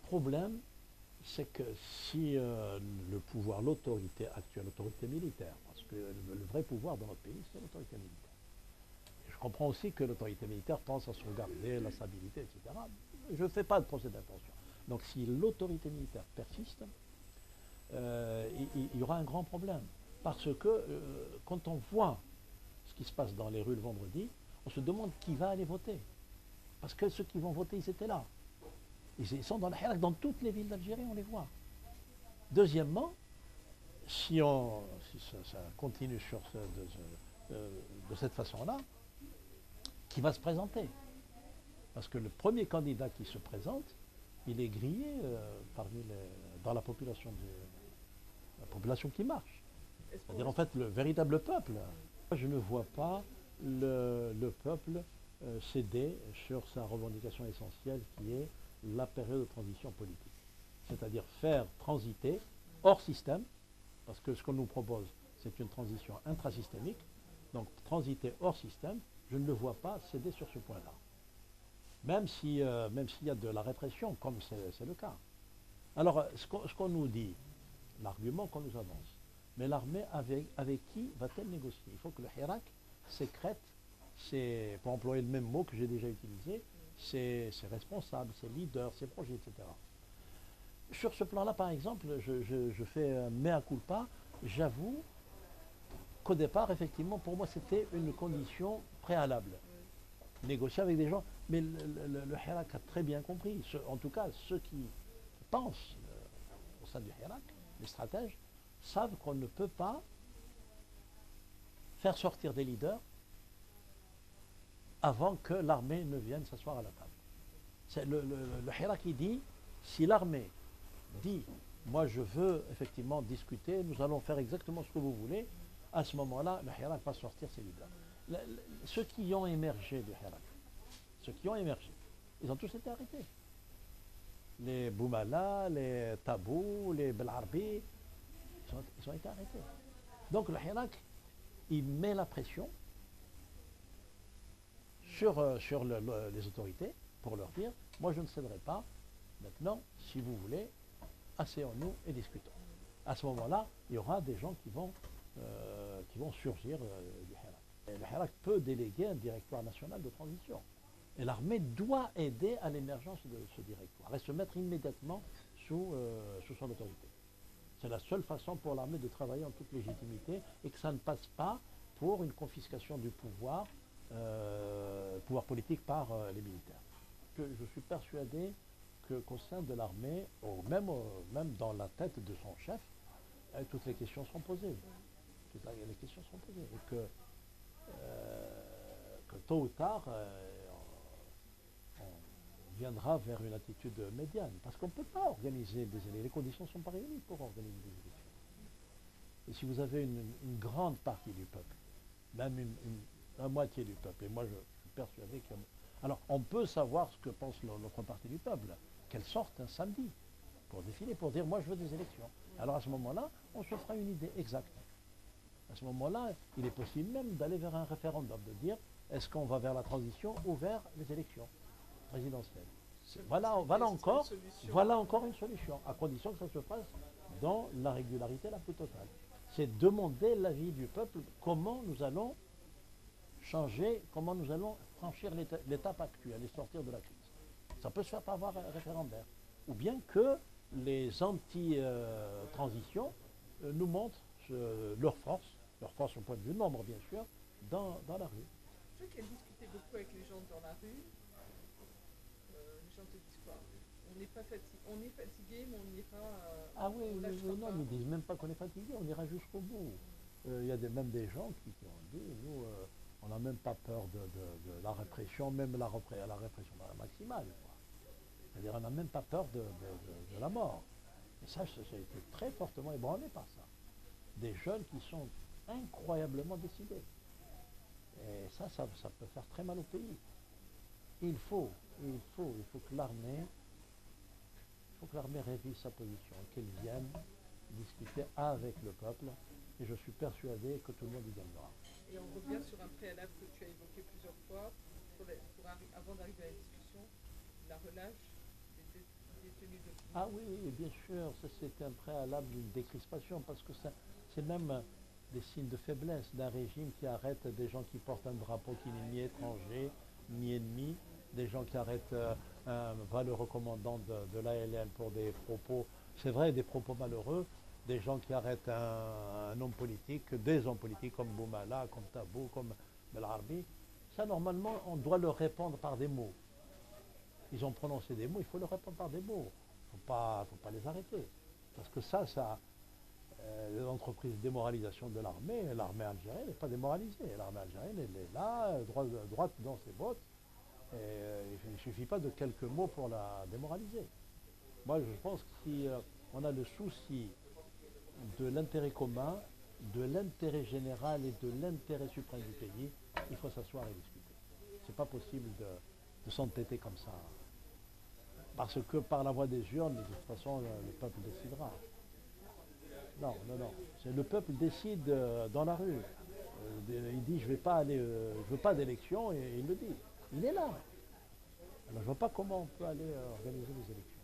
problème, c'est que si le pouvoir, l'autorité actuelle, l'autorité militaire, parce que le vrai pouvoir dans notre pays, c'est l'autorité militaire. Et je comprends aussi que l'autorité militaire pense à sauvegarder la stabilité, etc. Je ne fais pas de procès d'intention. Donc si l'autorité militaire persiste, il y aura un grand problème. Parce que quand on voit ce qui se passe dans les rues le vendredi, on se demande qui va aller voter. Parce que ceux qui vont voter, ils étaient là. Ils sont dans le Hirak, dans toutes les villes d'Algérie, on les voit. Deuxièmement, si ça continue de cette façon-là, qui va se présenter? Parce que le premier candidat qui se présente, il est grillé dans la population qui marche. C'est-à-dire en fait le véritable peuple. Je ne vois pas le peuple céder sur sa revendication essentielle qui est la période de transition politique. C'est-à-dire faire transiter hors système, parce que ce qu'on nous propose, c'est une transition intrasystémique, donc transiter hors système, je ne le vois pas céder sur ce point-là. Même s'il y a de la répression, comme c'est le cas. Alors, ce qu'on nous dit, l'argument qu'on nous avance, mais l'armée avec qui va-t-elle négocier? Il faut que le Hirak sécrète, pour employer le même mot que j'ai déjà utilisé, ses responsables, ses leaders, ses projets, etc. Sur ce plan-là, par exemple, je fais un mea culpa, j'avoue qu'au départ, effectivement, pour moi, c'était une condition préalable. Négocier avec des gens, mais le Hirak a très bien compris, en tout cas, ceux qui pensent au sein du Hirak, les stratèges, savent qu'on ne peut pas faire sortir des leaders avant que l'armée ne vienne s'asseoir à la table. Le Hirak il dit, si l'armée dit, moi je veux effectivement discuter, nous allons faire exactement ce que vous voulez, à ce moment-là, le Hirak va sortir ses leaders. Ceux qui ont émergé du Hirak, ils ont tous été arrêtés. Les Boumala, les Tabou, les Belarbi, ils ont été arrêtés. Donc le Hirak, il met la pression sur les autorités pour leur dire, moi je ne céderai pas, maintenant, si vous voulez, asseyons-nous et discutons. À ce moment-là, il y aura des gens qui vont surgir du Hirak. Et le Hirak peut déléguer un directoire national de transition. Et l'armée doit aider à l'émergence de ce directoire et se mettre immédiatement sous son autorité. C'est la seule façon pour l'armée de travailler en toute légitimité et que ça ne passe pas pour une confiscation du pouvoir politique par les militaires. Je suis persuadé qu'au sein de l'armée, même dans la tête de son chef, toutes les questions seront posées. Les questions seront posées. Et que tôt ou tard, on viendra vers une attitude médiane. Parce qu'on ne peut pas organiser des élections. Les conditions ne sont pas réunies pour organiser des élections. Et si vous avez une grande partie du peuple, même la moitié du peuple, et moi je suis persuadé que... Alors on peut savoir ce que pense l'autre partie du peuple, qu'elle sorte un samedi pour défiler, pour dire moi je veux des élections. Alors à ce moment-là, on se fera une idée exacte. À ce moment-là, il est possible même d'aller vers un référendum, de dire est-ce qu'on va vers la transition ou vers les élections présidentielles. Voilà encore une solution, à condition que ça se fasse dans la régularité la plus totale. C'est demander l'avis du peuple, comment nous allons changer, comment nous allons franchir l'étape actuelle et sortir de la crise. Ça peut se faire par voie référendaire. Ou bien que les anti-transitions nous montrent leur force au point de vue nombre bien sûr, dans la rue. Je sais qu'elle discutait beaucoup avec les gens dans la rue. Les gens te disent quoi? On est fatigué, mais on ira. Ah oui, non, ils ne disent même pas qu'on est fatigué, on ira jusqu'au bout. Il y a même des gens qui ont dit, nous, on n'a même pas peur de la répression, même la répression maximale. C'est-à-dire, on n'a même pas peur de la mort. Et ça, j'ai été très fortement ébranlé par ça. Des jeunes qui sont incroyablement décidés. Et ça peut faire très mal au pays. Il faut que l'armée révise sa position, qu'elle vienne discuter avec le peuple, et je suis persuadé que tout le monde y gagnera. Et on revient sur un préalable que tu as évoqué plusieurs fois, avant d'arriver à la discussion, la relâche des détenus de Ah oui, oui, bien sûr, ça c'est un préalable d'une décrispation, parce que c'est même des signes de faiblesse d'un régime qui arrête des gens qui portent un drapeau qui n'est ni étranger, ni ennemi, des gens qui arrêtent un valeureux commandant de l'ALN pour des propos, c'est vrai, des propos malheureux, des gens qui arrêtent un homme politique, des hommes politiques comme Boumala, comme Tabou, comme Belarbi. Ça, normalement, on doit le répondre par des mots. Ils ont prononcé des mots, il faut leur répondre par des mots. Faut pas les arrêter. Parce que ça, l'entreprise de démoralisation de l'armée algérienne n'est pas démoralisée. L'armée algérienne, elle est là, droite dans ses bottes. Et il ne suffit pas de quelques mots pour la démoraliser. Moi, je pense que si on a le souci de l'intérêt commun, de l'intérêt général et de l'intérêt suprême du pays, il faut s'asseoir et discuter. C'est pas possible de s'entêter comme ça. Parce que par la voie des urnes, de toute façon, le peuple décidera. Non, non, non. C'est le peuple décide dans la rue. Il dit je vais pas aller, je veux pas d'élection et il le dit. Il est là. Alors je vois pas comment on peut aller organiser les élections.